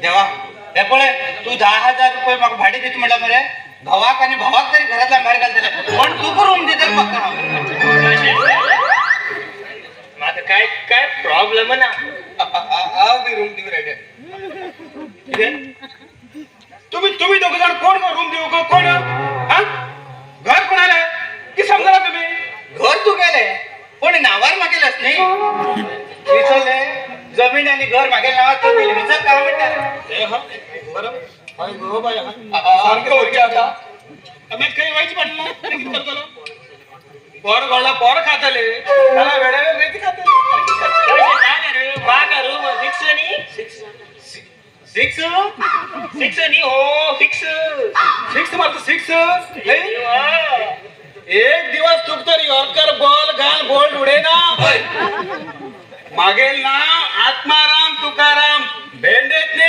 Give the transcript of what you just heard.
देवा हे पळे तू 10,000 रुपये मग भाडे देतो म्हणला मरे भावाक आणि भावाक तरी घरातला बाहेर घालते पण तू रूम देते पक्का माझं काय काय प्रॉब्लेम ना रूम देऊ राहिले तुम्ही दोघ जण कोण रूम देऊ कोण हा घर कोणाला आहे की समजा तुम्ही घर तू गेले पण नावार मागेलच नाही विचारले जमीन आणि घर मागेल नावात तो विचार काय म्हणणार बरोबर सारखं होते आता आम्ही काही वाईट पडलं पोर गोळला पोर खातले त्याला वेळेवर नाही खातले सिक्स मारतो सिक्स एक दिवस चुक तर यॉर्कर बॉल घाल बोल्ड उडे ना मागेल ना आत्माराम तुकाराम भेंडेत ने